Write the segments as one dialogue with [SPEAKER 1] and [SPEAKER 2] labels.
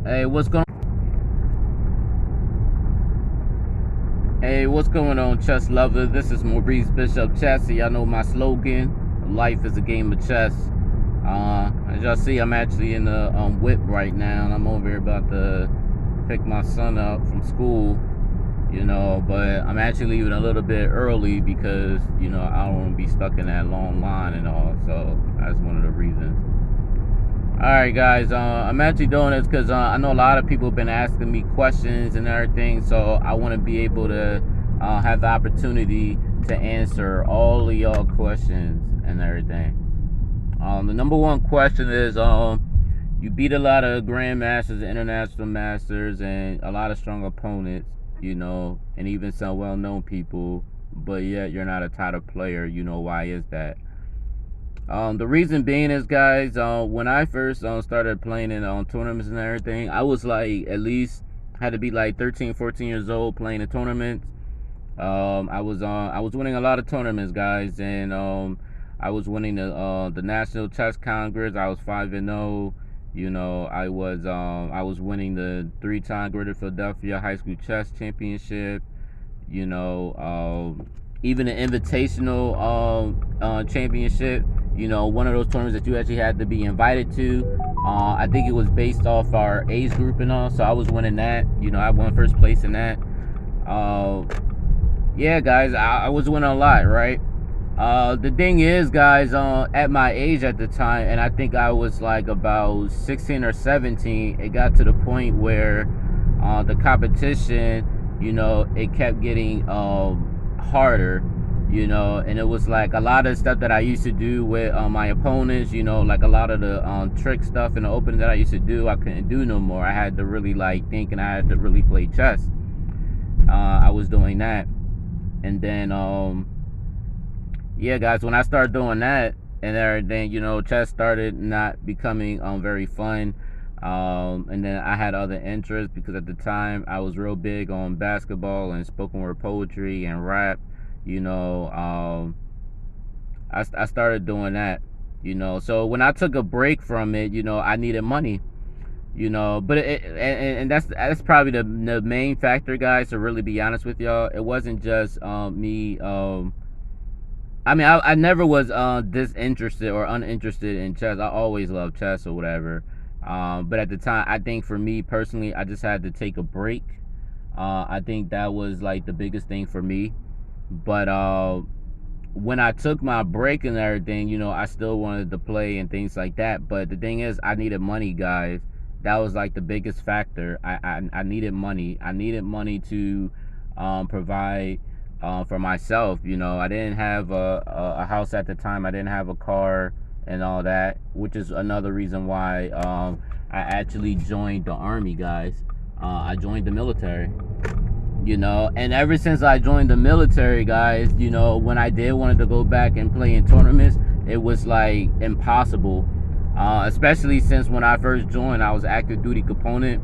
[SPEAKER 1] Hey, what's going on, chess lover? This is Maurice Bishop Chess. Y'all know my slogan: life is a game of chess. As y'all see, I'm actually in the whip right now, and I'm over here about to pick my son up from school. You know, but I'm actually leaving a little bit early because, you know, I don't want to be stuck in that long line and all. So that's one of the reasons. Alright guys, I'm actually doing this because I know a lot of people have been asking me questions and everything, so I want to be able to have the opportunity to answer all of y'all questions and everything. The number one question is, you beat a lot of Grandmasters, International Masters, and a lot of strong opponents, you know, and even some well-known people, but yet you're not a title player. You know, why is that? The reason being is, guys, when I first started playing in tournaments and everything, I was like, at least had to be like 13, 14 years old playing in tournaments. I was winning a lot of tournaments, guys, and I was winning the National Chess Congress. I was 5-0. You know, I was winning the 3-time Greater Philadelphia High School Chess Championship. You know, even the Invitational Championship. You know, one of those tournaments that you actually had to be invited to. I think it was based off our age group and all, so I was winning that. You know, I won first place in that. Yeah, guys, I was winning a lot, right? The thing is, guys, at my age at the time, and I think I was like about 16 or 17, it got to the point where the competition, you know, it kept getting harder. You know, and it was like a lot of stuff that I used to do with my opponents, you know, like a lot of the trick stuff in the opening that I used to do, I couldn't do no more. I had to really like think, and I had to really play chess. I was doing that. And then, yeah, guys, when I started doing that and everything, you know, chess started not becoming very fun. And then I had other interests because at the time I was real big on basketball and spoken word poetry and rap. You know, I started doing that, you know. So when I took a break from it, you know, I needed money, you know. But and that's probably the main factor, guys, to really be honest with y'all. It wasn't just me. I mean, I never was disinterested or uninterested in chess. I always loved chess or whatever. But at the time, I think for me personally, I just had to take a break. I think that was like the biggest thing for me. But when I took my break and everything, you know, I still wanted to play and things like that. But the thing is, I needed money, guys. That was like the biggest factor. I needed money. I needed money to provide for myself. You know, I didn't have a house at the time. I didn't have a car and all that, which is another reason why I actually joined the Army, guys. I joined the military. You know, and ever since I joined the military, guys, you know, when I did wanted to go back and play in tournaments, it was like impossible. Especially since when I first joined, I was active duty component.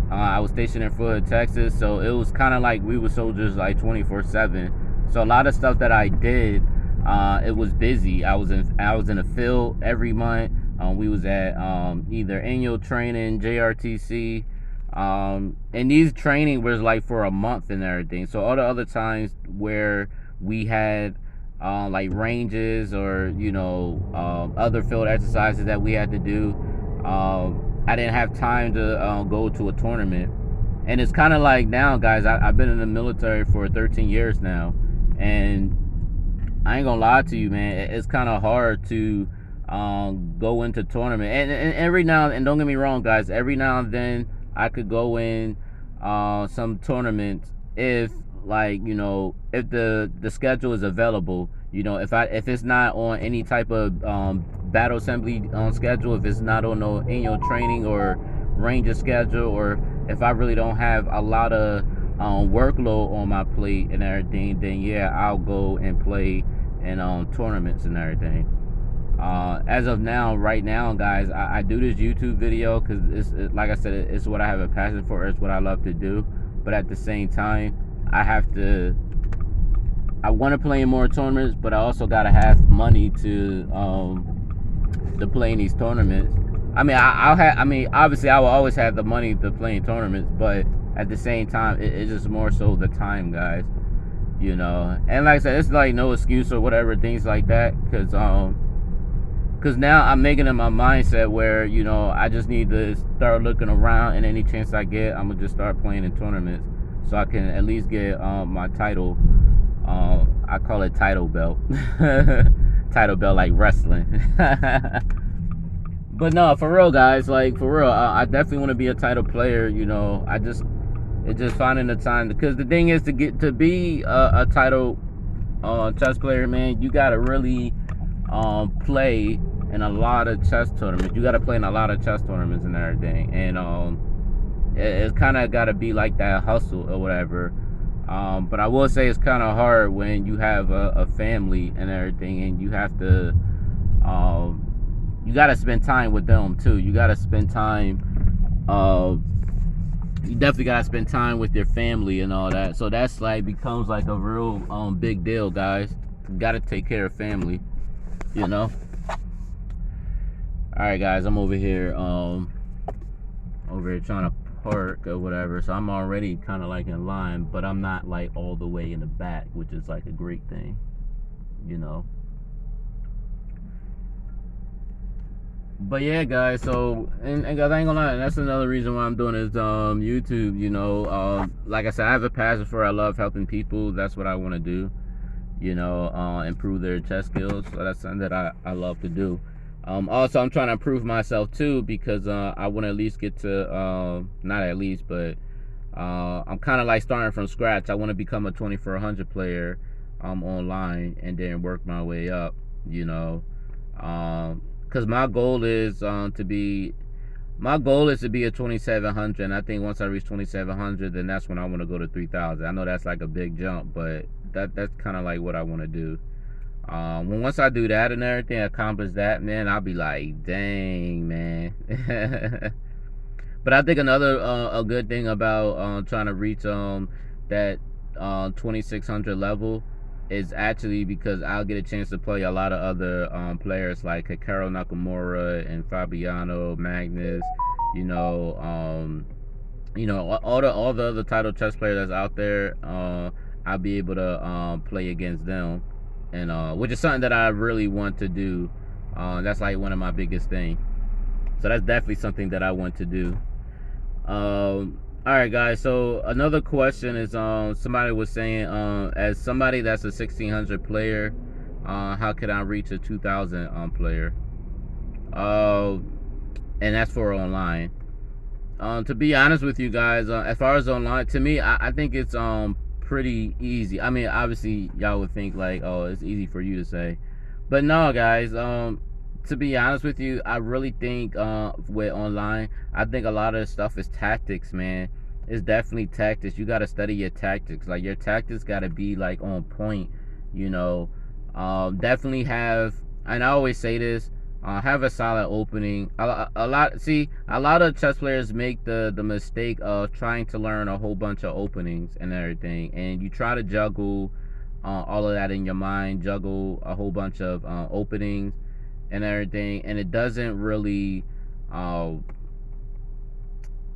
[SPEAKER 1] I was stationed in Florida, Texas, so it was kind of like we were soldiers like 24/7. So a lot of stuff that I did, it was busy. I was in a field every month. We was at either annual training, JRTC. And these training was like for a month and everything. So all the other times where we had like ranges or, you know, other field exercises that we had to do, I didn't have time to go to a tournament. And it's kind of like now, guys, I've been in the military for 13 years now, and I ain't gonna lie to you, man, it's kind of hard to go into tournament. And every now, and don't get me wrong, guys, every now and then I could go in some tournaments if, like, you know, if the schedule is available. You know, if it's not on any type of battle assembly schedule, if it's not on no annual training or ranger schedule, or if I really don't have a lot of workload on my plate and everything, then yeah, I'll go and play in tournaments and everything. As of now, right now, guys, I do this YouTube video because it's like I said, it's what I have a passion for. It's what I love to do. But at the same time, I want to play in more tournaments, but I also gotta have money to play in these tournaments. I mean, I'll have. I mean, obviously, I will always have the money to play in tournaments, but at the same time, it's just more so the time, guys. You know, and like I said, it's like no excuse or whatever, things like that, because now I'm making it my mindset where, you know, I just need to start looking around, and any chance I get, I'm gonna just start playing in tournaments so I can at least get my title. I call it title belt. Title belt like wrestling. But no, for real, guys, like for real, I definitely want to be a title player. You know, it's just finding the time, because the thing is, to be a title chess player, man, you gotta really play in a lot of chess tournaments. You gotta play in a lot of chess tournaments and everything, and it's kind of gotta be like that hustle or whatever. But I will say it's kind of hard when you have a family and everything, and you have to you gotta spend time with them too. You gotta spend time. You definitely gotta spend time with your family and all that. So that's like becomes like a real big deal, guys. You gotta take care of family, you know. All right, guys, I'm over here trying to park or whatever. So I'm already kind of like in line, but I'm not like all the way in the back, which is like a great thing, you know. But yeah, guys, so and guys, I ain't gonna lie, that's another reason why I'm doing this YouTube. You know, like I said, I have a passion for it. I love helping people. That's what I want to do, you know, improve their chess skills. So that's something that I love to do. Also, I'm trying to improve myself too, because I want to at least get to not at least, but I'm kind of like starting from scratch. I want to become a 2400 player online, and then work my way up, you know. Because my goal is to be a 2700, and I think once I reach 2700, then that's when I want to go to 3000. I know that's like a big jump, but that's kind of like what I want to do. Once I do that and everything, accomplish that, man, I'll be like, dang, man. But I think another a good thing about trying to reach that 2600 level is actually because I'll get a chance to play a lot of other players like Hikaru Nakamura and Fabiano, Magnus, you know, all the other title chess players that's out there. I'll be able to play against them, and which is something that I really want to do. That's like one of my biggest things. So that's definitely something that I want to do. All right, guys, so another question is somebody was saying, as somebody that's a 1600 player, how can I reach a 2000 player? And that's for online. To be honest with you guys, as far as online, to me, I think it's pretty easy. I mean, obviously y'all would think like, oh, it's easy for you to say, but no, guys, to be honest with you, I really think with online, I think a lot of the stuff is tactics, man. It's definitely tactics. You got to study your tactics. Like, your tactics got to be like on point, you know. Definitely have, and I always say this, have a solid opening. A lot of chess players make the mistake of trying to learn a whole bunch of openings and everything, and you try to juggle all of that in your mind, juggle a whole bunch of openings and everything, and it doesn't really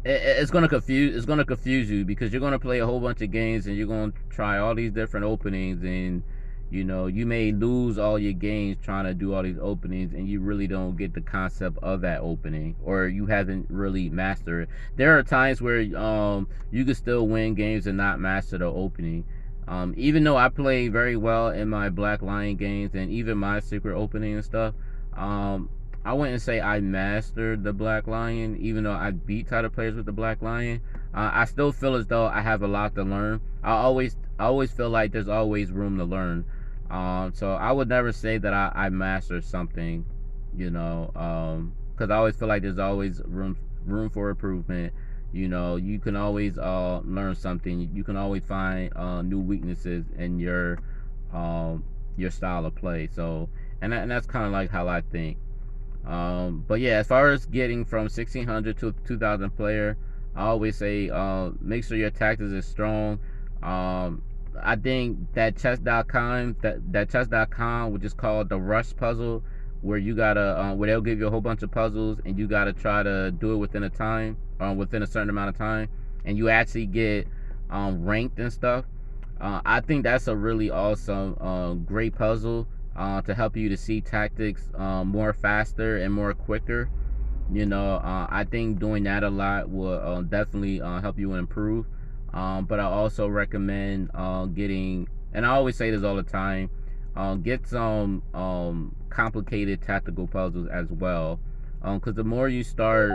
[SPEAKER 1] it's gonna confuse you, because you're gonna play a whole bunch of games, and you're gonna try all these different openings, and you know, you may lose all your games trying to do all these openings, and you really don't get the concept of that opening, or you haven't really mastered it. There are times where you can still win games and not master the opening. Even though I play very well in my Black Lion games, and even my secret opening and stuff, I wouldn't say I mastered the Black Lion, even though I beat title players with the Black Lion. I still feel as though I have a lot to learn. I always feel like there's always room to learn. So I would never say that I mastered something, you know, because I always feel like there's always room for improvement. You know, you can always learn something. You can always find new weaknesses in your style of play. So, and that's kind of like how I think. But yeah, as far as getting from 1600 to 2000 player, I always say make sure your tactics is strong. I think that chess.com, that chess.com, which is called the Rush Puzzle, where you gotta where they'll give you a whole bunch of puzzles and you gotta try to do it within a time, within a certain amount of time, and you actually get ranked and stuff. I think that's a really awesome, great puzzle to help you to see tactics more faster and more quicker. I think doing that a lot will definitely help you improve. But I also recommend getting, and I always say this all the time, get some complicated tactical puzzles as well. Because the more you start,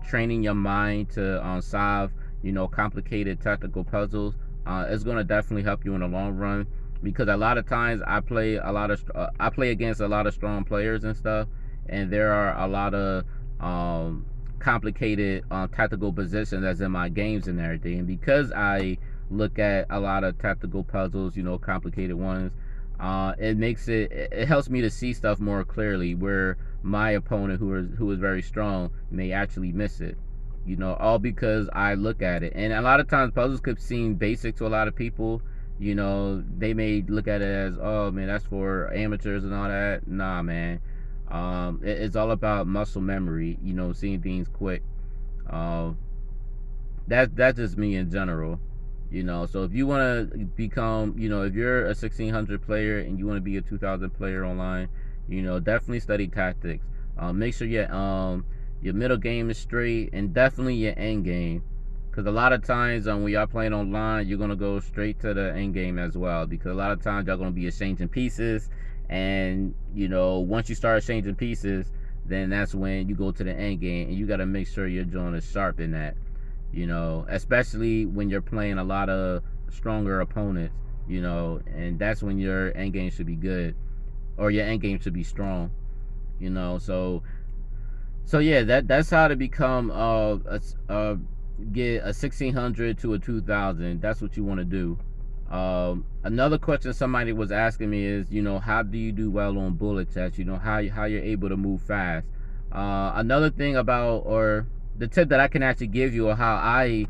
[SPEAKER 1] training your mind to solve, complicated tactical puzzles, it's going to definitely help you in the long run. Because a lot of times I play against a lot of strong players and stuff, and there are a lot of complicated tactical positions as in my games and everything. And because I look at a lot of tactical puzzles, complicated ones, it helps me to see stuff more clearly where my opponent who is very strong may actually miss it. All because I look at it. And a lot of times puzzles could seem basic to a lot of people. They may look at it as, oh man, that's for amateurs and all that. Nah, man. It's all about muscle memory, seeing things quick. That's just me in general. So if you want to become, if you're a 1600 player and you want to be a 2000 player online, definitely study tactics. Make sure your middle game is straight, and definitely your end game. Because a lot of times when y'all playing online, you're going to go straight to the end game as well. Because a lot of times y'all going to be exchanging pieces. And, once you start exchanging pieces, then that's when you go to the end game. And you got to make sure your joint is sharp in that. Especially when you're playing a lot of stronger opponents, and that's when your end game should be good. Or your end game should be strong. So yeah, that's how to become get a 1600 to a 2000. That's what you want to do. Another question somebody was asking me is, how do you do well on bullet chess? How you're able to move fast. Another thing about, or the tip that I can actually give you, or how I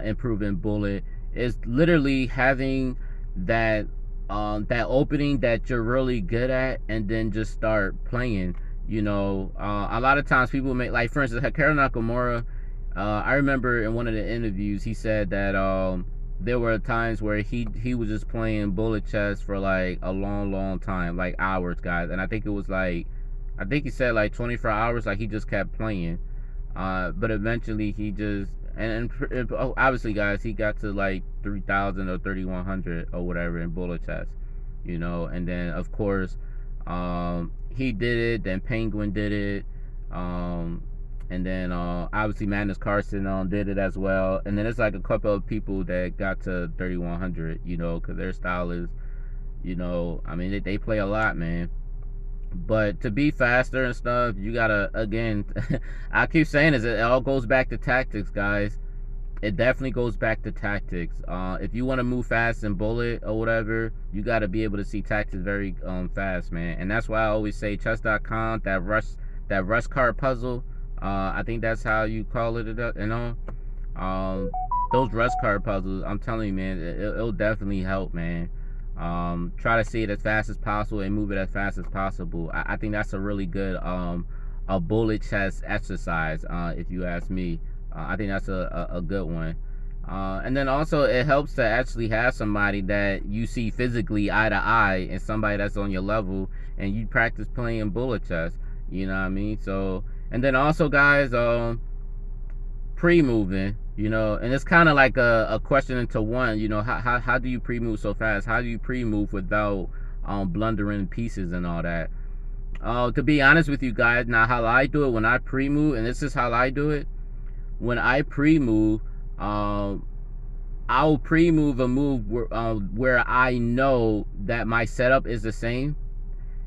[SPEAKER 1] improve in bullet, is literally having that opening that you're really good at, and then just start playing. A lot of times people make, like, for instance, Hikaru Nakamura. I remember in one of the interviews he said that there were times where he was just playing bullet chess for like a long time, like hours, guys. And I think he said like 24 hours, like he just kept playing. But eventually he just, and obviously, guys, he got to like 3000 or 3100 or whatever in bullet chess, and then of course he did it, then Penguin did it, and then obviously Magnus Carlsen did it as well. And then it's like a couple of people that got to 3100, because their style is, I mean, they play a lot, man. But to be faster and stuff, you gotta, again, I keep saying this, it all goes back to tactics, guys. It definitely goes back to tactics. If you want to move fast in bullet or whatever, you got to be able to see tactics very fast, man. And that's why I always say chess.com, that rush card puzzle, I think that's how you call it, those rush card puzzles, I'm telling you, man, it'll definitely help, man. Try to see it as fast as possible and move it as fast as possible. I think that's a really good a bullet chess exercise, if you ask me. I think that's a good one. And then also it helps to actually have somebody that you see physically eye to eye, and somebody that's on your level, and you practice playing bullet chess. You know what I mean? So, and then also, guys, pre-moving, and it's kind of like a question into one. How do you pre-move so fast? How do you pre-move without blundering pieces and all that? To be honest with you guys, now how I do it when I pre-move, and this is how I do it. When I pre-move, I'll pre-move a move where I know that my setup is the same,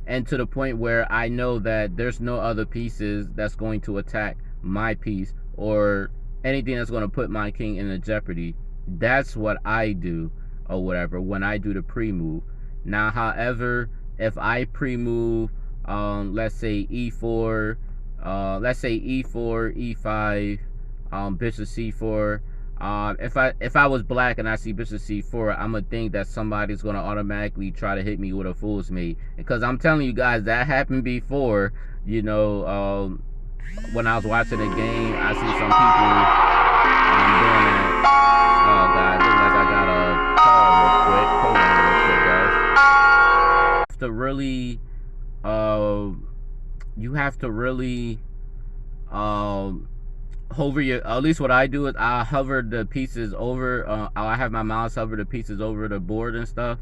[SPEAKER 1] and to the point where I know that there's no other pieces that's going to attack my piece, or anything that's going to put my king in a jeopardy. That's what I do, or whatever, when I do the pre-move. Now, however, if I pre-move, let's say e4, e5, bishop c4, If I was black and I see bishop c4, I'm gonna think that somebody's gonna automatically try to hit me with a fool's mate, because I'm telling you guys that happened before. You know, when I was watching the game, I see some people doing that. Oh god, looks like I got a call real quick. Hold on real quick, guys. To really, you have to really, hover your, at least what I do is I hover the pieces over, I have my mouse hover the pieces over the board and stuff,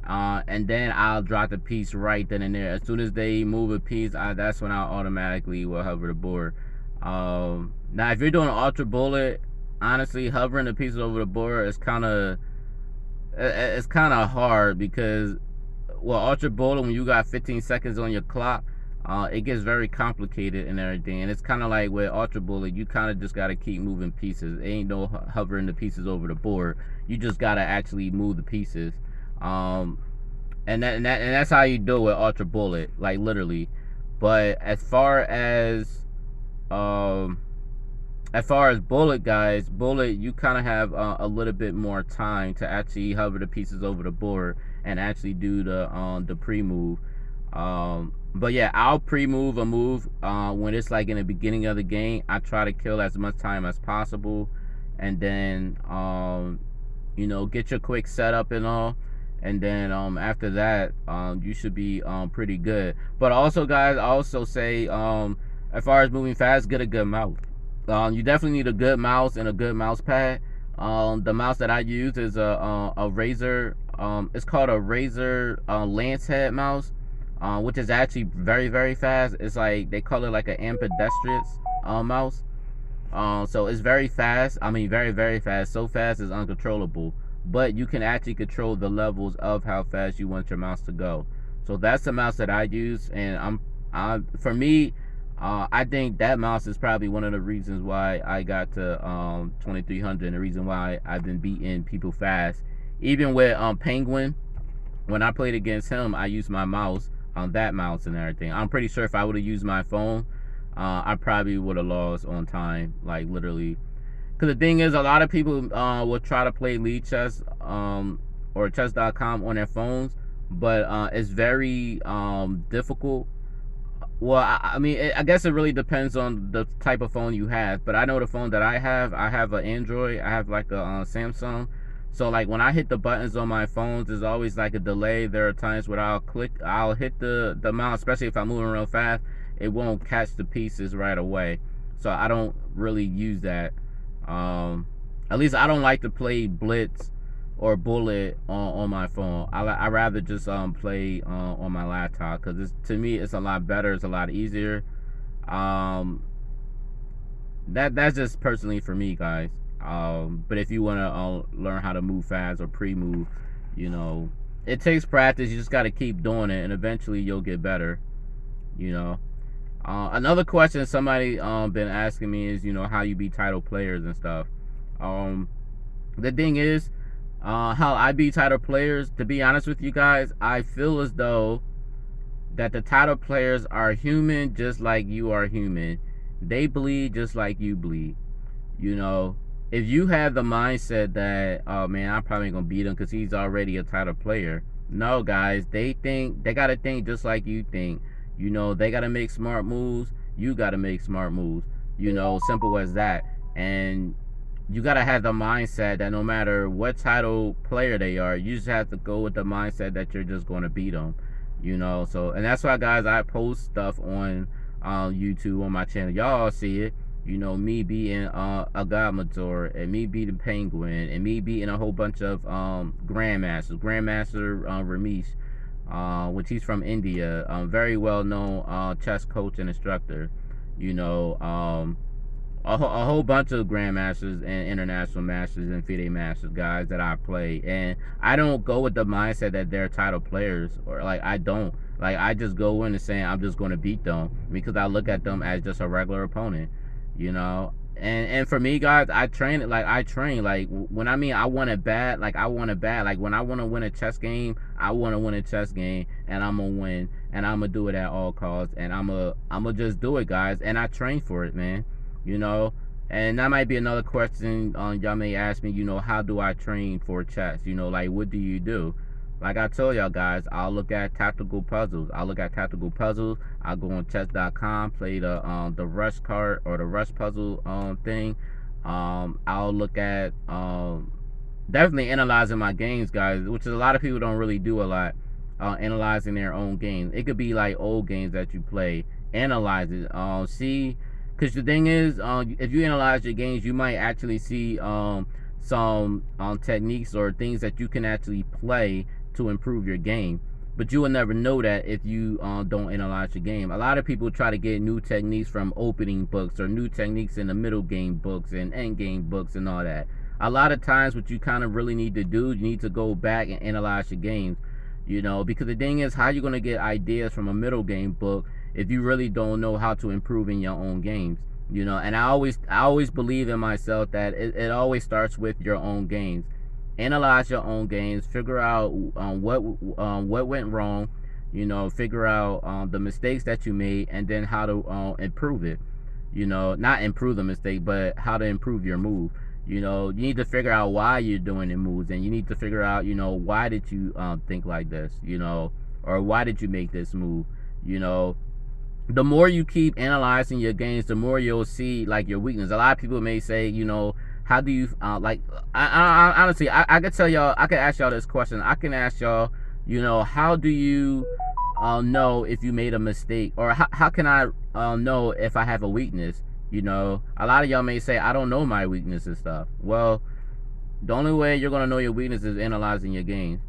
[SPEAKER 1] and then I'll drop the piece right then and there. As soon as they move a piece, that's when I automatically will hover the board. Now if you're doing ultra bullet, honestly hovering the pieces over the board is kind of hard, because well, ultra bullet, when you got 15 seconds on your clock, it gets very complicated and everything. And it's kind of like with ultra bullet, you kind of just got to keep moving pieces. It ain't no hovering the pieces over the board. You just got to actually move the pieces. And that's how you do it with ultra bullet, like literally. But as far as bullet, guys, bullet, you kind of have a little bit more time to actually hover the pieces over the board and actually do the pre-move. But yeah, I'll pre-move a move when it's like in the beginning of the game. I try to kill as much time as possible, and then you know, get your quick setup and all, and then after that you should be pretty good. But also, guys, I also say as far as moving fast, get a good mouse. You definitely need a good mouse and a good mouse pad. The mouse that I use is a Razer. It's called a Razer Lance head mouse, which is actually very, very fast. It's like, they call it like an ambidextrous mouse. So it's very fast. I mean, very, very fast. So fast it's uncontrollable. But you can actually control the levels of how fast you want your mouse to go. So that's the mouse that I use, and for me, I think that mouse is probably one of the reasons why I got to 2300, and the reason why I've been beating people fast. Even with Penguin, when I played against him, I used my mouse on that mouse and everything. I'm pretty sure if I would have used my phone, I probably would have lost on time, like literally. Because the thing is, a lot of people will try to play Lichess or chess.com on their phones, but it's very difficult. Well, I mean, I guess it really depends on the type of phone you have. But I know the phone that I have an Android. I have like a Samsung. So like when I hit the buttons on my phones, there's always like a delay. There are times where I'll hit the mouse, especially if I'm moving real fast, it won't catch the pieces right away. So I don't really use that. At least I don't like to play Blitz or Bullet on my phone. I rather just play on my laptop, because to me it's a lot better. It's a lot easier. That's just personally for me, guys. But if you want to learn how to move fast or pre-move, you know, it takes practice. You just got to keep doing it, and eventually you'll get better, you know. Another question somebody been asking me is, you know, how you beat title players and stuff. The thing is, how I beat title players, to be honest with you guys, I feel as though that the title players are human just like you are human. They bleed just like you bleed. You know, if you have the mindset that, oh man, I'm probably gonna beat him because he's already a title player. No, guys, they gotta think just like you think. You know, they gotta make smart moves. You gotta make smart moves. You know, simple as that. And you gotta have the mindset that no matter what title player they are, you just have to go with the mindset that you're just gonna beat them. You know, so, and that's why, guys, I post stuff on YouTube on my channel. Y'all see it. You know, me beating a Grandmaster, and me beating Penguin, and me beating a whole bunch of Grandmasters. Grandmaster Ramesh, which he's from India, very well known chess coach and instructor. You know, a whole bunch of Grandmasters and International Masters and FIDE Masters, guys, that I play. And I don't go with the mindset that they're title players, or like, I don't. Like, I just go in and saying I'm just going to beat them, because I look at them as just a regular opponent, you know. And for me, guys, I train it like when I mean I want it bad, like I want it bad. Like when I want to win a chess game, I want to win a chess game, and I'm going to win, and I'm going to do it at all costs, and I'm going to just do it, guys. And I train for it, man. You know, And that might be another question y'all may ask me, how do I train for chess? Like, what do you do? Like I told y'all guys, I'll look at tactical puzzles. I'll go on chess.com, play the rush card or the rush puzzle thing. I'll look at definitely analyzing my games, guys, which is a lot of people don't really do a lot. Analyzing their own games. It could be like old games that you play. Analyze it. See, because the thing is, if you analyze your games, you might actually see some techniques or things that you can actually play to improve your game. But you will never know that if you don't analyze your game. A lot of people try to get new techniques from opening books or new techniques in the middle game books and end game books and all that. A lot of times what you kind of really need to do, you need to go back and analyze your games. Because the thing is, how you going to get ideas from a middle game book if you really don't know how to improve in your own games? And I always believe in myself that it always starts with your own games. Analyze your own games, figure out what went wrong, figure out the mistakes that you made, and then how to improve it. Not improve the mistake, but how to improve your move. You need to figure out why you're doing the moves, and you need to figure out, why did you think like this, or why did you make this move. The more you keep analyzing your games, the more you'll see like your weakness. A lot of people may say, how do you I honestly, I could tell y'all, I could ask y'all this question. I can ask y'all, how do you know if you made a mistake, or how can I know if I have a weakness? A lot of y'all may say, I don't know my weakness and stuff. Well, the only way you're going to know your weakness is analyzing your games.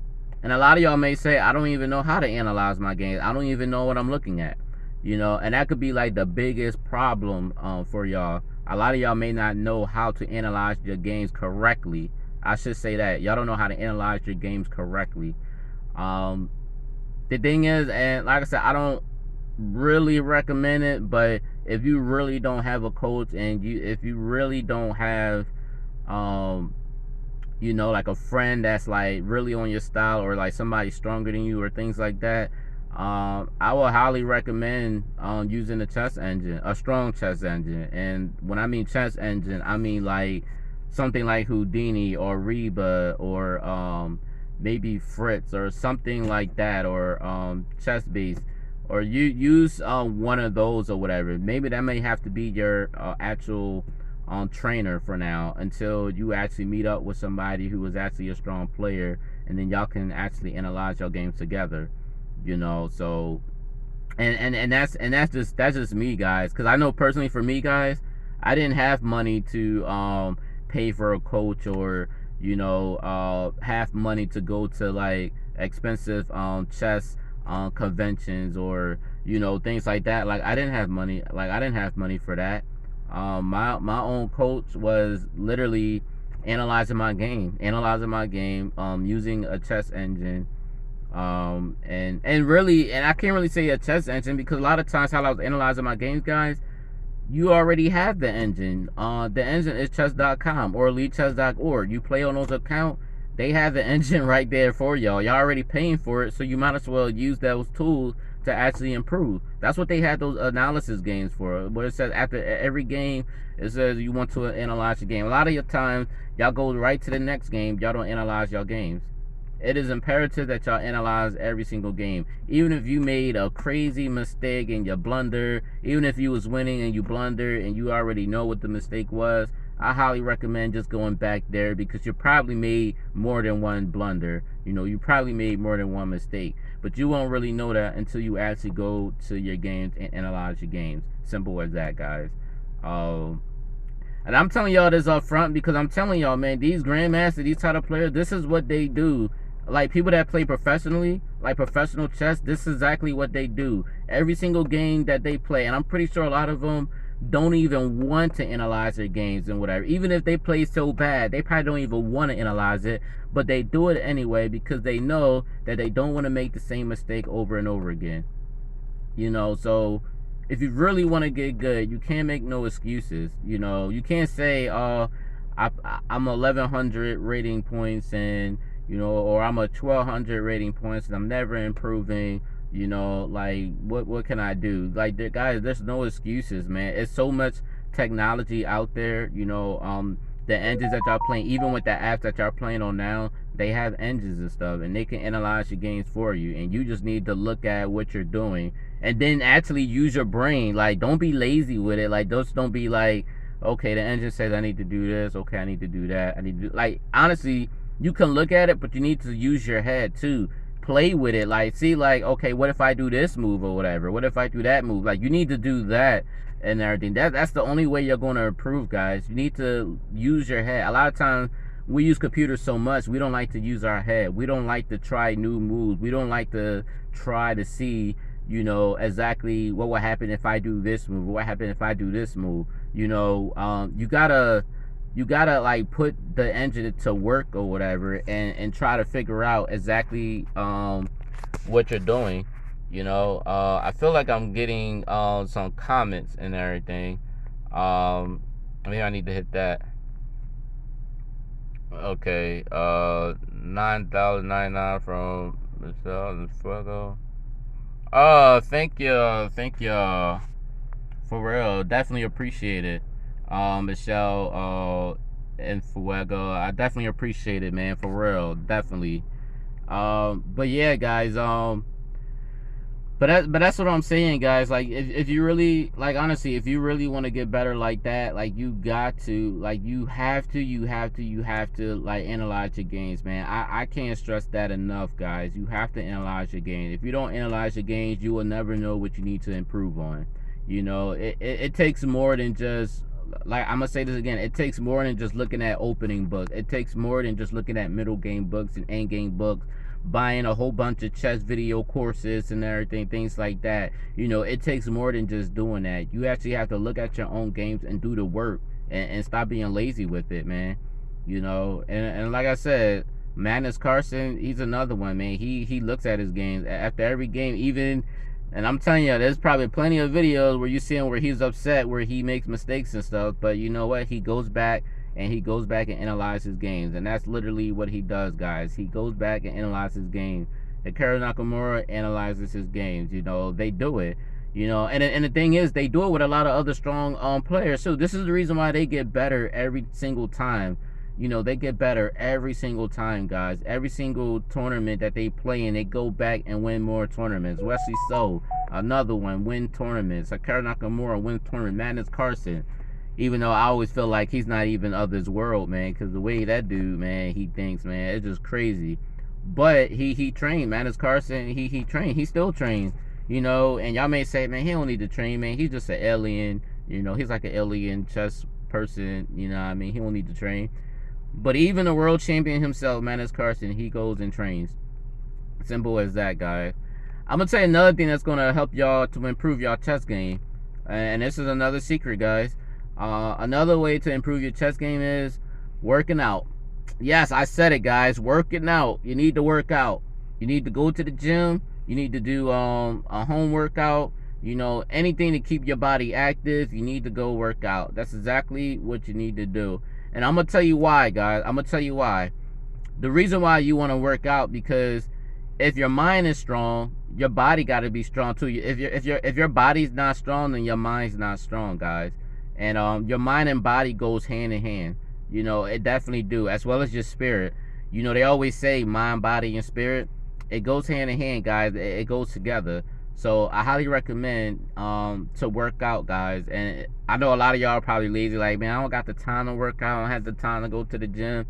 [SPEAKER 1] And a lot of y'all may say, I don't even know how to analyze my games. I don't even know what I'm looking at. And that could be like the biggest problem for y'all. A lot of y'all may not know how to analyze your games correctly. I should say that. Y'all don't know how to analyze your games correctly. The thing is, and like I said, I don't really recommend it, but if you really don't have a coach, and if you really don't have like a friend that's like really on your style, or like somebody stronger than you or things like that, I will highly recommend using a chess engine, a strong chess engine. And when I mean chess engine, I mean like something like Houdini or Reba or maybe Fritz or something like that, or ChessBase. Or you use one of those or whatever. Maybe that may have to be your actual trainer for now, until you actually meet up with somebody who is actually a strong player, and then y'all can actually analyze your games together. So and that's just me, guys, because I know personally for me, guys, I didn't have money to pay for a coach, or have money to go to like expensive chess conventions, or things like that. Like I didn't have money for that. My own coach was literally analyzing my game, using a chess engine, and really, and I can't really say a chess engine, because a lot of times how I was analyzing my games, guys, you already have the engine. The engine is chess.com or lichess.org. You play on those accounts, they have the engine right there for y'all. Y'all already paying for it, so you might as well use those tools to actually improve. That's what they had those analysis games for, where it says after every game, it says you want to analyze your game. A lot of your times, y'all go right to the next game. Y'all don't analyze your games. It is imperative that y'all analyze every single game. Even if you made a crazy mistake and you blunder, even if you was winning and you blunder and you already know what the mistake was, I highly recommend just going back there, because you probably made more than one blunder. You probably made more than one mistake, but you won't really know that until you actually go to your games and analyze your games. Simple as that, guys. And I'm telling y'all this up front, because I'm telling y'all, man, these Grandmasters, these type of players, this is what they do. Like people that play professionally, like professional chess, this is exactly what they do. Every single game that they play, and I'm pretty sure a lot of them don't even want to analyze their games and whatever. Even if they play so bad, they probably don't even want to analyze it, but they do it anyway, because they know that they don't want to make the same mistake over and over again. So if you really want to get good, you can't make no excuses. You can't say, I'm 1100 rating points, and or I'm a 1200 rating points and I'm never improving. Like what can I do? Like, guys, there's no excuses, man. It's so much technology out there. The engines that y'all playing, even with the apps that y'all playing on now, they have engines and stuff, and they can analyze your games for you. And you just need to look at what you're doing, and then actually use your brain. Like, don't be lazy with it. Like, just don't be like, okay, the engine says I need to do this. Okay, I need to do that. I need to do, like, honestly, you can look at it, but you need to use your head too. Play with it. Like, see, like, okay, what if I do this move or whatever? What if I do that move? Like, you need to do that and everything. That's the only way you're going to improve, guys. You need to use your head. A lot of times we use computers so much, we don't like to use our head. We don't like to try new moves. We don't like to try to see, exactly what will happen if I do this move, or what happen if I do this move. You gotta like put the engine to work or whatever, and try to figure out exactly what you're doing. I feel like I'm getting some comments and everything. Maybe I need to hit that. Okay, 9,099 from Michelle Fuego. Oh, thank you, for real. Definitely appreciate it, Michelle and Fuego. I definitely appreciate it, man, for real, definitely. But yeah, guys, but that's what I'm saying, guys. Like, if you really, like, honestly, if you really want to get better like that, like, you have to like analyze your games, man. I can't stress that enough, guys. You have to analyze your games. If you don't analyze your games, you will never know what you need to improve on. It takes more than just, like, I'm gonna say this again, it takes more than just looking at opening books. It takes more than just looking at middle game books and end game books, buying a whole bunch of chess video courses and everything, things like that. It takes more than just doing that. You actually have to look at your own games and do the work, and stop being lazy with it, man. And like I said, Magnus Carlsen, he's another one, man. He looks at his games after every game, even. And I'm telling you, there's probably plenty of videos where you see him where he's upset, where he makes mistakes and stuff. But you know what? He goes back and analyzes games. And that's literally what he does, guys. He goes back and analyzes games. Hikaru Nakamura analyzes his games. They do it. And the thing is, they do it with a lot of other strong players. So this is the reason why they get better every single time. They get better every single time, guys. Every single tournament that they play in, they go back and win more tournaments. Wesley So, another one, win tournaments. Hikaru Nakamura wins tournament. Magnus Carlsen, even though I always feel like he's not even of this world, man, because the way that dude, man, he thinks, man, it's just crazy. But he trained. Magnus Carlsen, he trained. He still trains, and y'all may say, man, he don't need to train, man. He's just an alien. He's like an alien chess person. He don't need to train. But even the world champion himself, Magnus Carlsen, he goes and trains. Simple as that, guys. I'm going to tell you another thing that's going to help y'all to improve y'all chess game. And this is another secret, guys. Another way to improve your chess game is working out. Yes, I said it, guys. Working out. You need to work out. You need to go to the gym. You need to do a home workout. Anything to keep your body active, you need to go work out. That's exactly what you need to do. And I'm going to tell you why, guys. I'm going to tell you why. The reason why you want to work out, because if your mind is strong, your body got to be strong too. If your body's not strong, then your mind's not strong, guys. And your mind and body goes hand in hand. It definitely do, as well as your spirit. They always say mind, body, and spirit. It goes hand in hand, guys. It goes together. So I highly recommend to work out, guys. And I know a lot of y'all are probably lazy, like, man, I don't got the time to work out. I don't have the time to go to the gym.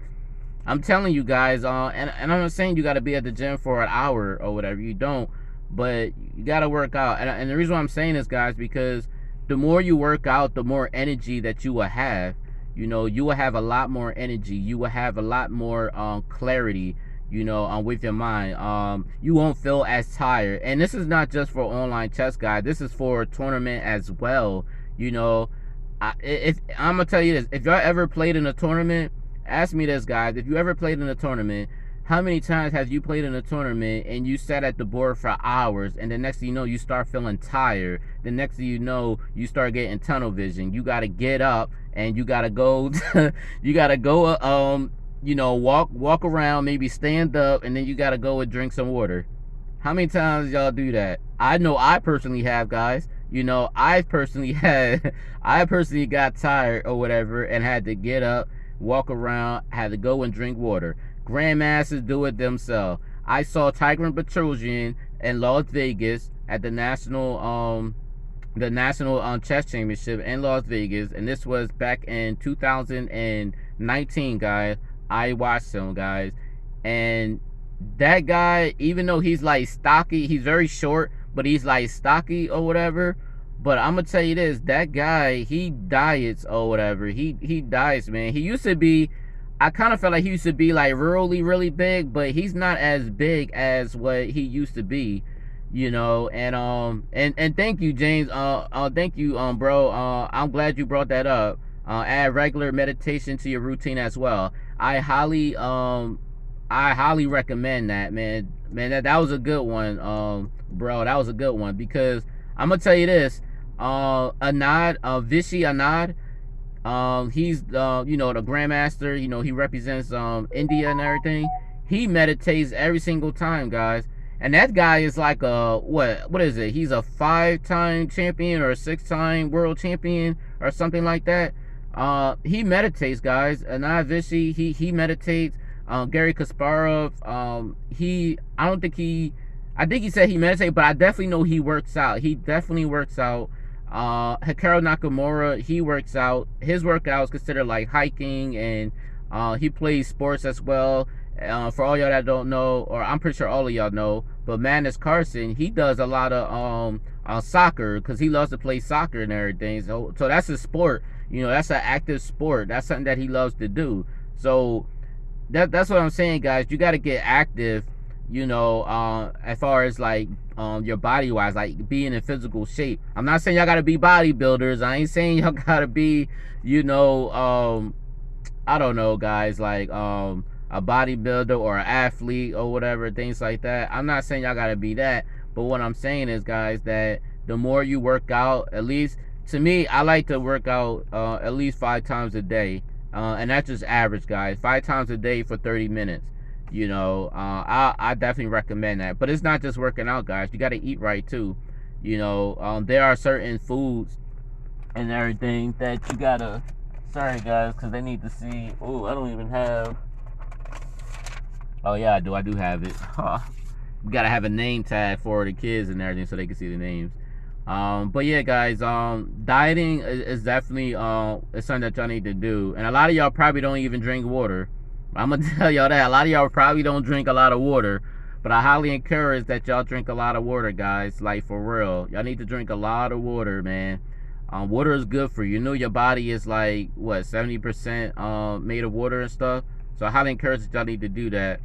[SPEAKER 1] I'm telling you guys, and I'm not saying you got to be at the gym for an hour or whatever. You don't, but you got to work out. And the reason why I'm saying this, guys, because the more you work out, the more energy that you will have. You will have a lot more energy. You will have a lot more clarity, with your mind. You won't feel as tired. And this is not just for online chess, guys. This is for tournament as well. If I'm gonna tell you this, if y'all ever played in a tournament, ask me this, guys. If you ever played in a tournament, how many times have you played in a tournament and you sat at the board for hours, and the next thing you know, you start feeling tired? The next thing you know, you start getting tunnel vision. You gotta get up and you gotta go. You gotta go. Walk around, maybe stand up, and then you gotta go and drink some water. How many times y'all do that? I know I personally have, guys. You know, I personally had, I personally got tired or whatever and had to get up, walk around, had to go and drink water. Grandmasters do it themselves. I saw Tiger and Petrosian in Las Vegas at the national chess championship in Las Vegas, and this was back in 2019, guys. I watched him, guys, and that guy, even though he's like stocky, he's very short, but he's like stocky or whatever. But I'm gonna tell you this: that guy, he diets or whatever. He diets, man. He used to be. I kind of felt like he used to be like really big, but he's not as big as what he used to be, you know. And thank you, James. Thank you, bro. I'm glad you brought that up. Add regular meditation to your routine as well. I highly recommend that, man. Man, that was a good one, bro. That was a good one, because I'm gonna tell you this. Vishy Anand, he's you know, the Grandmaster. You know, he represents India and everything. He meditates every single time, guys. And that guy is like a what is it? He's a 5-time champion or a 6-time world champion or something like that. He meditates, guys. Anand Vishy, he meditates. Gary Kasparov, I think he said he meditates, but I definitely know he works out. He definitely works out. Hikaru Nakamura, he works out. His workout is considered like hiking, and he plays sports as well. For all y'all that don't know, or I'm pretty sure all of y'all know, but Magnus Carlsen, he does a lot of soccer, because he loves to play soccer and everything. So that's a sport. You know, that's an active sport. That's something that he loves to do. So that's what I'm saying, guys. You got to get active, you know, as far as like your body wise, like being in physical shape. I'm not saying y'all got to be bodybuilders. I ain't saying y'all got to be, you know, I don't know, guys, like a bodybuilder or an athlete or whatever, things like that. I'm not saying y'all got to be that, but what I'm saying is, guys, that the more you work out, at least to me, I like to work out at least 5 times a day. And that's just average, guys. 5 times a day for 30 minutes. You know, I definitely recommend that. But it's not just working out, guys. You got to eat right, too. You know, there are certain foods and everything that you got to... Sorry, guys, because they need to see... Oh, I don't even have... Oh, yeah, I do. I do have it. You got to have a name tag for the kids and everything so they can see the names. But yeah, guys, dieting is definitely it's something that y'all need to do. And a lot of y'all probably don't even drink water. I'm gonna tell y'all that a lot of y'all probably don't drink a lot of water, but I highly encourage that y'all drink a lot of water, guys. Like, for real, y'all need to drink a lot of water, man. Water is good for you. You know, your body is like what, 70% made of water and stuff. So I highly encourage that y'all need to do that.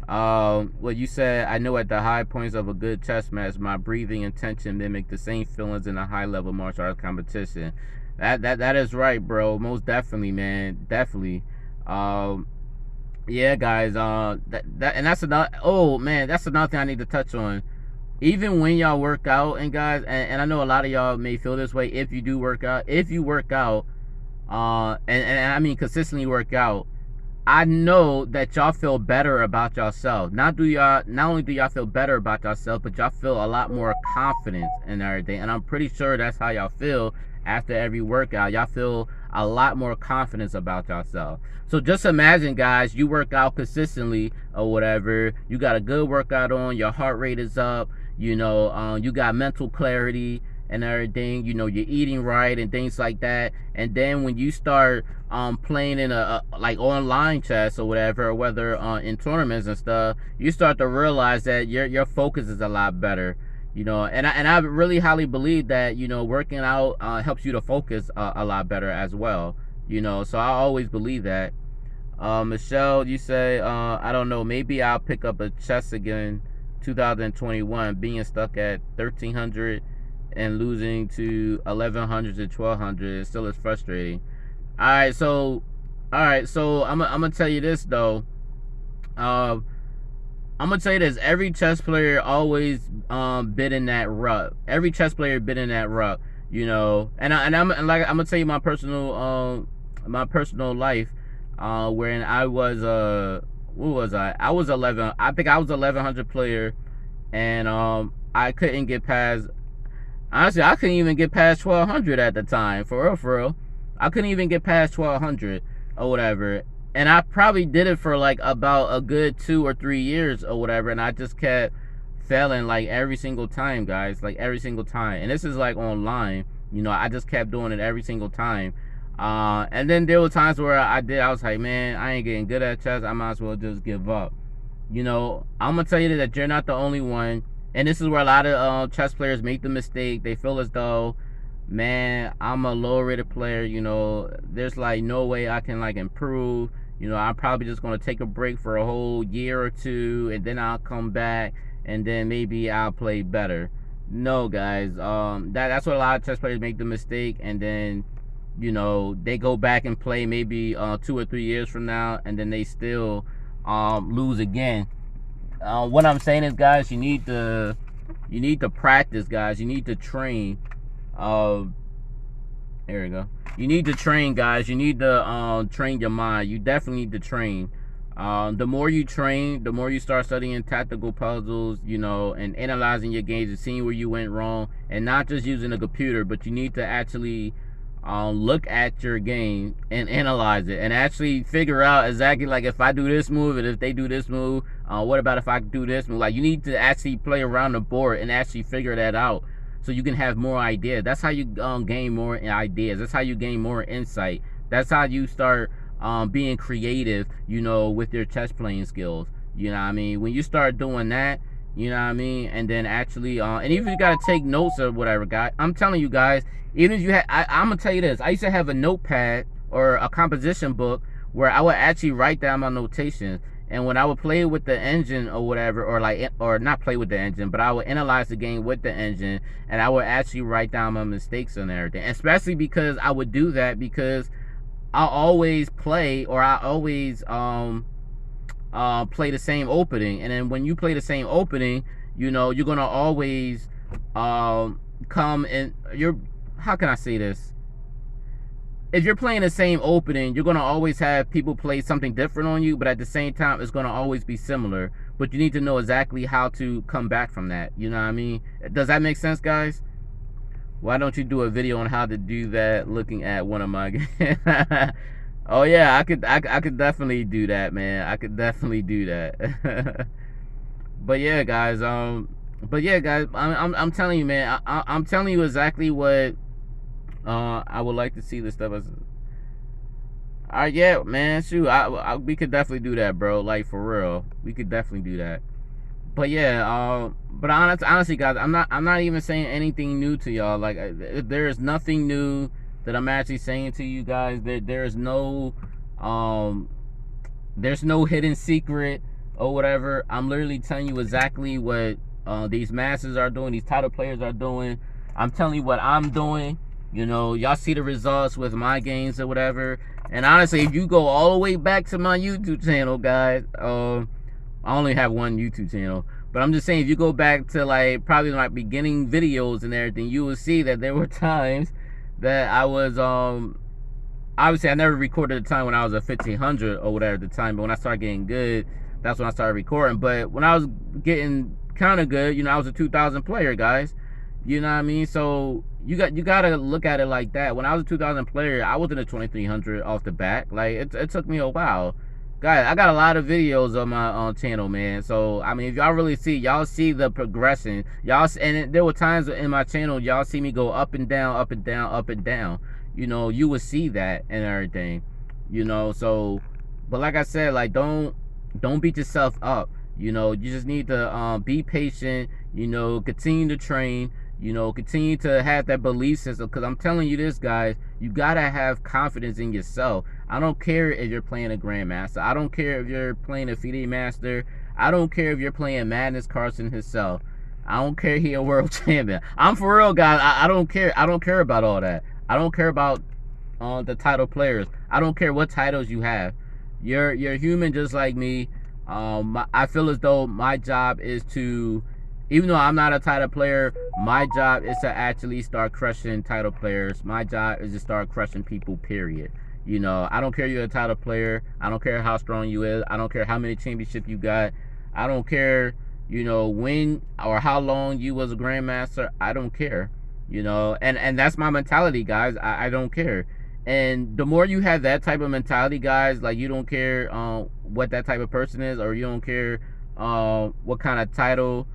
[SPEAKER 1] What you said, I know at the high points of a good chess match, my breathing and tension mimic the same feelings in a high-level martial arts competition. That is right, bro. Most definitely, man. Definitely. Yeah, guys. And that's another. Oh man, that's another thing I need to touch on. Even when y'all work out, and guys, and I know a lot of y'all may feel this way. If you do work out, and I mean consistently work out, I know that y'all feel better about yourself. Not only do y'all feel better about yourself, but y'all feel a lot more confidence in everything. And I'm pretty sure that's how y'all feel after every workout. Y'all feel a lot more confidence about yourself. So just imagine, guys, you work out consistently or whatever. You got a good workout on. Your heart rate is up. You know, you got mental clarity and everything. You know, you're eating right and things like that. And then when you start playing in a like online chess or whatever, or whether in tournaments and stuff, you start to realize that your focus is a lot better. You know, and I really highly believe that, you know, working out helps you to focus a lot better as well. You know, so I always believe that. Michelle, you say, I don't know, maybe I'll pick up a chess again 2021, being stuck at 1300 and losing to 1100 to 1200 still is frustrating. All right, so I'm gonna tell you this though. I'm gonna tell you this: every chess player always been in that rut. Every chess player been in that rut, you know. And I'm gonna tell you my personal life, wherein I was what was I? I was 11. I think I was 1100 player, and I couldn't get past. Honestly, I couldn't even get past 1200 at the time. For real, for real. I couldn't even get past 1200 or whatever. And I probably did it for like about a good 2 or 3 years or whatever. And I just kept failing like every single time, guys. Like every single time. And this is like online. You know, I just kept doing it every single time. And then there were times where I was like, man, I ain't getting good at chess. I might as well just give up. You know, I'm gonna tell you that you're not the only one, and this is where a lot of chess players make the mistake. They feel as though, man, I'm a lower rated player. You know, there's like no way I can like improve. You know, I'm probably just gonna take a break for a whole year or two, and then I'll come back, and then maybe I'll play better. No, guys, that's what a lot of chess players make the mistake, and then, you know, they go back and play maybe 2 or 3 years from now, and then they still lose again. What I'm saying is, guys, you need to practice, guys. You need to train. There we go. You need to train, guys. You need to train your mind. You definitely need to train. The more you train, the more you start studying tactical puzzles, you know, and analyzing your games and seeing where you went wrong, and not just using a computer, but you need to actually look at your game and analyze it and actually figure out exactly, like, if I do this move and if they do this move, what about if I do this move? Like, you need to actually play around the board and actually figure that out so you can have more ideas. That's how you gain more ideas. That's how you gain more insight. That's how you start being creative, you know, with your chess playing skills. You know what I mean? When you start doing that, you know what I mean, and then actually and even if you gotta take notes or whatever, guys, I'm telling you guys, even if you had, I'm gonna tell you this, I used to have a notepad or a composition book where I would actually write down my notations, and when I would play with the engine or whatever, or not play with the engine, but I would analyze the game with the engine, and I would actually write down my mistakes and everything. Especially because I would do that because I always play, or I always play the same opening, and then when you play the same opening, you know, you're gonna always come in. How can I say this? If you're playing the same opening, you're gonna always have people play something different on you, but at the same time, it's gonna always be similar. But you need to know exactly how to come back from that. You know what I mean? Does that make sense, guys? Why don't you do a video on how to do that looking at one of my games? Oh yeah, I could definitely do that, man. I could definitely do that. But yeah, guys, I'm telling you, man, I'm telling you exactly what I would like to see this stuff as. Alright, yeah, man, shoot, we could definitely do that, bro. Like, for real, we could definitely do that. But yeah, but honestly, guys, I'm not even saying anything new to y'all. Like, there is nothing new that I'm actually saying to you guys. There's no hidden secret or whatever. I'm literally telling you exactly what these masters are doing, these title players are doing. I'm telling you what I'm doing. You know, y'all see the results with my games or whatever. And honestly, if you go all the way back to my YouTube channel, guys, I only have one YouTube channel, but I'm just saying, if you go back to like probably my beginning videos and everything, you will see that there were times that I was obviously I never recorded a time when I was a 1500 or whatever at the time, but when I started getting good, that's when I started recording. But when I was getting kind of good, you know, I was a 2000 player, guys. You know what I mean? So you gotta look at it like that. When I was a 2000 player, I wasn't a 2300 off the bat. Like, it took me a while. Guys, I got a lot of videos on my channel, man. So, I mean, if y'all really see, y'all see the progression. And there were times in my channel, y'all see me go up and down, up and down, up and down. You know, you would see that and everything. You know, so, but like I said, like, don't beat yourself up. You know, you just need to be patient. You know, continue to train. You know, continue to have that belief system, because I'm telling you this, guys, you gotta have confidence in yourself. I don't care if you're playing a Grandmaster. I don't care if you're playing a FIDE Master. I don't care if you're playing Magnus Carlsen himself. I don't care if he's a world champion. I'm for real, guys. I don't care. I don't care about all that. I don't care about the title players. I don't care what titles you have. You're human just like me. I feel as though my job is to, even though I'm not a title player, my job is to actually start crushing title players. My job is to start crushing people, period. You know, I don't care if you're a title player. I don't care how strong you is. I don't care how many championships you got. I don't care, you know, when or how long you was a Grandmaster. I don't care. you know, and that's my mentality, guys. I don't care. And the more you have that type of mentality, guys, like you don't care what that type of person is, or you don't care what kind of title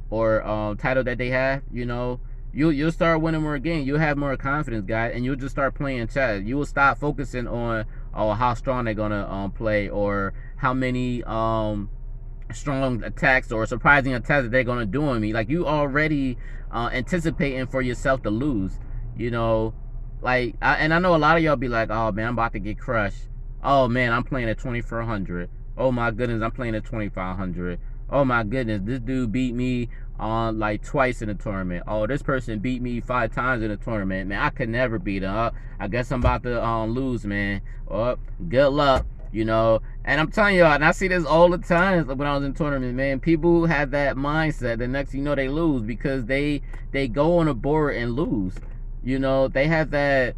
[SPEAKER 1] or title that they have, you know, you'll start winning more games. You'll have more confidence, guys, and you'll just start playing chess. You will stop focusing on how strong they're gonna play, or how many strong attacks or surprising attacks that they're gonna do on me. Like, you already anticipating for yourself to lose, you know. Like, and I know a lot of y'all be like, oh man, I'm about to get crushed. Oh man, I'm playing at 2400. Oh my goodness, I'm playing at 2500. Oh my goodness, this dude beat me on like twice in the tournament. Oh, this person beat me 5 times in the tournament. Man, I could never beat him. I guess I'm about to lose, man. Oh, good luck, you know. And I'm telling y'all, and I see this all the time when I was in tournament, man. People have that mindset. The next thing you know, they lose because they go on a board and lose. You know, they have that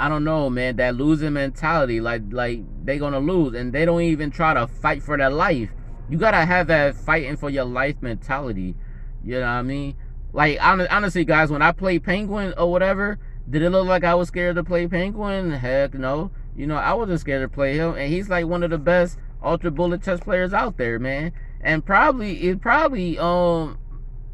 [SPEAKER 1] I don't know, man, that losing mentality. Like they gonna lose, and they don't even try to fight for their life. You gotta have that fighting for your life mentality. You know what I mean? Like, honestly, guys, when I play Penguin or whatever, did it look like I was scared to play Penguin? Heck no. You know, I wasn't scared to play him, and he's like one of the best ultra bullet chess players out there, man. And probably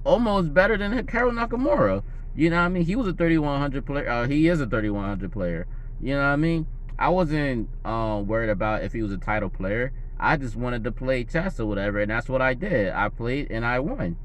[SPEAKER 1] almost better than Hikaru Nakamura. You know what I mean? He was a 3100 player. He is a 3100 player. You know what I mean? I wasn't worried about if he was a title player. I just wanted to play chess or whatever, and that's what I did. I played and I won.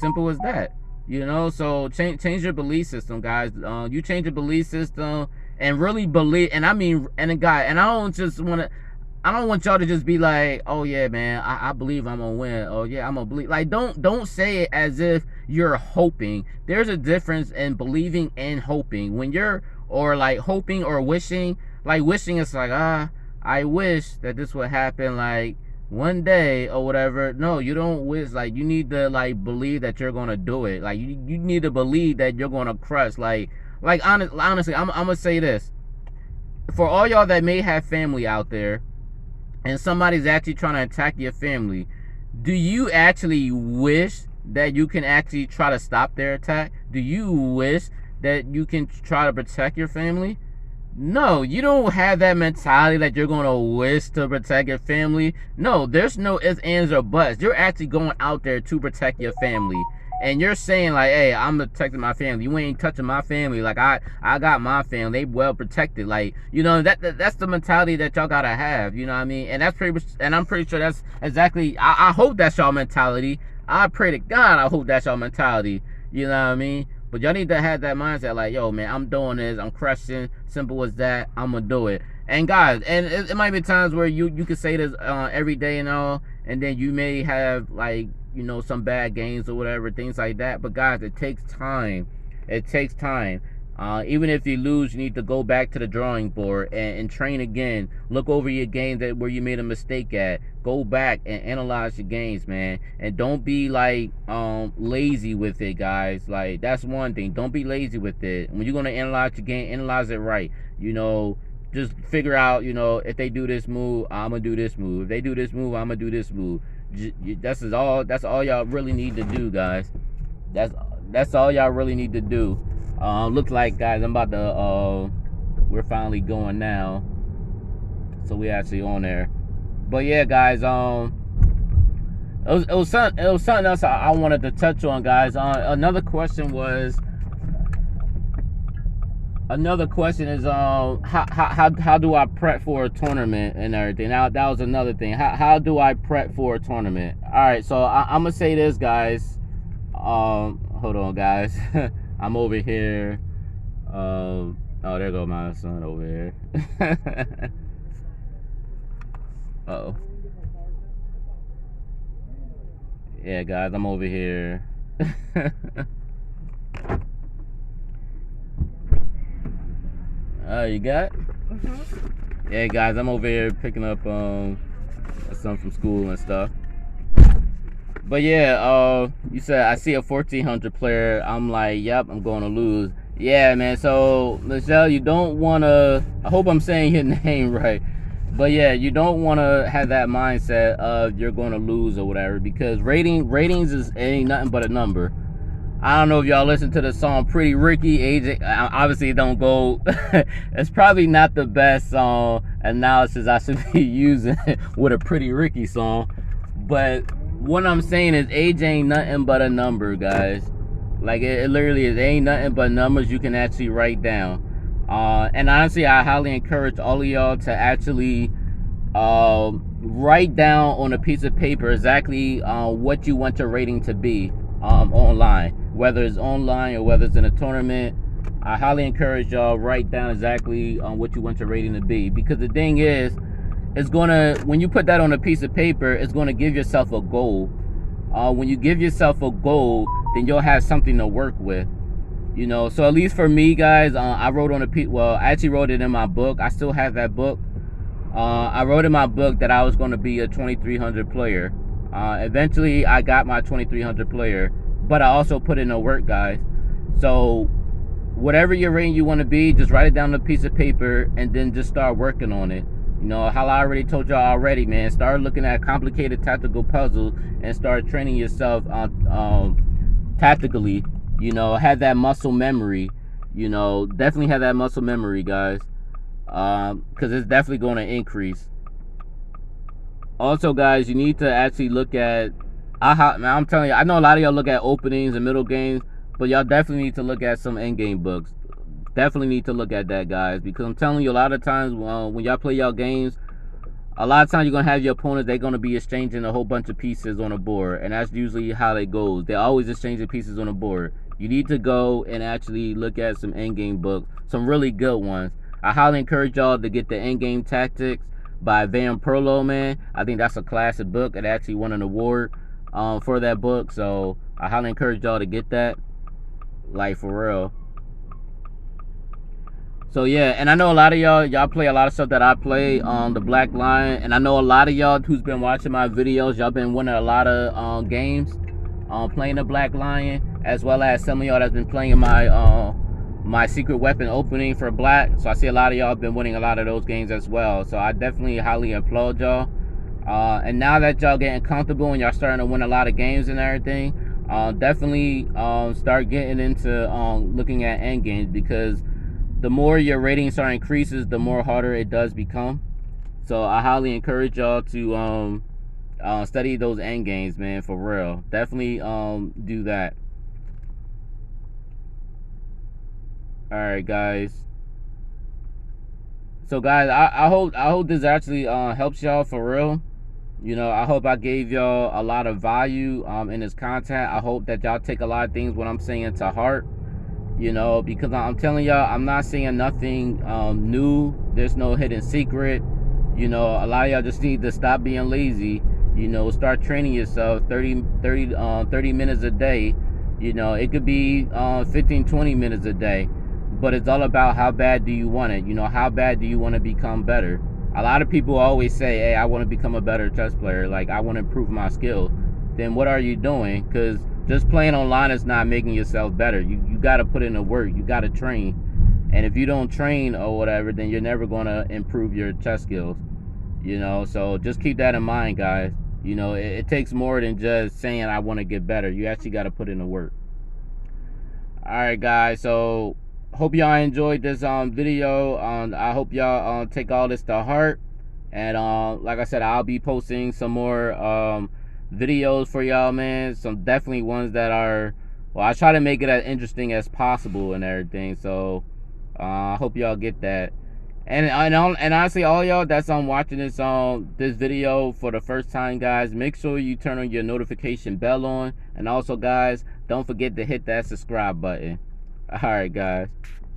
[SPEAKER 1] Simple as that. You know, so change your belief system, guys. You change your belief system and really believe. And I mean, and I don't want y'all to just be like, oh yeah, man, I believe I'm gonna win. Oh yeah, I'm gonna believe. Like, don't say it as if you're hoping. There's a difference in believing and hoping. When you're like hoping or wishing, like wishing is like, I wish that this would happen like one day or whatever. No, you don't wish. Like, you need to like believe that you're gonna do it. Like, you need to believe that you're gonna crush. Like honestly, I'm gonna say this. For all y'all that may have family out there, and somebody's actually trying to attack your family, do you actually wish that you can actually try to stop their attack? Do you wish that you can try to protect your family? No, you don't have that mentality that you're going to wish to protect your family. No, there's no ifs, ands, or buts. You're actually going out there to protect your family. And you're saying like, hey, I'm protecting my family. You ain't touching my family. Like, I got my family. They well protected. Like, you know, that's the mentality that y'all gotta have. You know what I mean? And I'm pretty sure that's exactly. I hope that's y'all mentality. I pray to God, I hope that's y'all mentality. You know what I mean? But y'all need to have that mindset. Like, yo, man, I'm doing this. I'm crushing. Simple as that. I'm gonna do it. And guys, and it might be times where you could say this every day and all, and then you may have like, you know, some bad games or whatever, things like that. But guys, it takes time. It takes time. Even if you lose, you need to go back to the drawing board and train again. Look over your games where you made a mistake at. Go back and analyze your games, man. And don't be like lazy with it, guys. Like, that's one thing. Don't be lazy with it. When you're gonna analyze your game, analyze it right. You know, just figure out, you know, if they do this move, I'm gonna do this move. If they do this move, I'm gonna do this move. That's all y'all really need to do, guys. That's all y'all really need to do. Looks like, guys, I'm about to we're finally going now, so we actually on there. But yeah, guys, it was something else I wanted to touch on, guys. Another question is how do I prep for a tournament and everything. Now that was another thing. How do I prep for a tournament? All right, so I'm gonna say this, guys. Hold on, guys. I'm over here. Oh, there go my son over here. Uh-oh. Yeah, guys, I'm over here. You got? Mm-hmm. Yeah, guys, I'm over here picking up something from school and stuff. But yeah, you said I see a 1400 player. I'm like, yep, I'm going to lose. Yeah, man. So Michelle, you don't want to. I hope I'm saying your name right. But yeah, you don't want to have that mindset of you're going to lose or whatever, because ratings ain't nothing but a number. I don't know if y'all listen to the song Pretty Ricky. AJ, obviously it don't go. It's probably not the best song analysis I should be using with a Pretty Ricky song. But what I'm saying is age ain't nothing but a number, guys. Like it literally is. It ain't nothing but numbers you can actually write down. And honestly, I highly encourage all of y'all to actually write down on a piece of paper exactly what you want your rating to be online, whether it's online or whether it's in a tournament. I highly encourage y'all write down exactly what you want your rating to be, because the thing is, it's gonna, when you put that on a piece of paper, it's gonna give yourself a goal. When you give yourself a goal, then you'll have something to work with. You know, so at least for me, guys, I wrote on a piece. Well, I actually wrote it in my book. I still have that book. I wrote in my book that I was going to be a 2300 player. Eventually, I got my 2300 player, but I also put in the work, guys. So whatever your rating you want to be, just write it down on a piece of paper and then just start working on it. You know, how I already told y'all already, man, start looking at complicated tactical puzzles and start training yourself tactically. You know, have that muscle memory. You know, definitely have that muscle memory, guys, because it's definitely going to increase. Also, guys, you need to actually look at, I'm telling you, I know a lot of y'all look at openings and middle games, but y'all definitely need to look at some end game books. Definitely need to look at that, guys, because I'm telling you, a lot of times when y'all play y'all games, a lot of times you're going to have your opponents, they're going to be exchanging a whole bunch of pieces on the board, and that's usually how it goes. They're always exchanging pieces on the board. You need to go and actually look at some endgame books, some really good ones. I highly encourage y'all to get the Endgame Tactics by Van Perlo, man. I think that's a classic book. It actually won an award for that book, so I highly encourage y'all to get that, like, for real. So yeah, and I know a lot of y'all play a lot of stuff that I play on the Black Lion, and I know a lot of y'all who's been watching my videos, y'all been winning a lot of games playing the Black Lion, as well as some of y'all that's been playing my my secret weapon opening for Black. So I see a lot of y'all been winning a lot of those games as well. So I definitely highly applaud y'all. And now that y'all getting comfortable and y'all starting to win a lot of games and everything, definitely start getting into looking at end games, because the more your rating start increases, the more harder it does become. So I highly encourage y'all to study those end games, man, for real. Definitely do that. All right, guys. So guys, I hope this actually helps y'all for real. You know, I hope I gave y'all a lot of value in this content. I hope that y'all take a lot of things what I'm saying to heart. You know, because I'm telling y'all, I'm not saying nothing new. There's no hidden secret. You know, a lot of y'all just need to stop being lazy. You know, start training yourself 30 minutes a day. You know, it could be 15, 20 minutes a day. But it's all about how bad do you want it. You know, how bad do you want to become better? A lot of people always say, hey, I want to become a better chess player. Like, I want to improve my skill. Then what are you doing? Because just playing online is not making yourself better. You got to put in the work. You got to train. And if you don't train or whatever, then you're never going to improve your chess skills. You know, so just keep that in mind, guys. You know, it takes more than just saying I want to get better. You actually got to put in the work. All right, guys. So hope y'all enjoyed this video. I hope y'all take all this to heart. And like I said, I'll be posting some more videos for y'all, man. Some definitely ones that are, well, I try to make it as interesting as possible and everything. So I hope y'all get that. And honestly, all y'all that's watching this video for the first time, guys, make sure you turn on your notification bell on. And also, guys, don't forget to hit that subscribe button. All right, guys,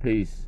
[SPEAKER 1] peace.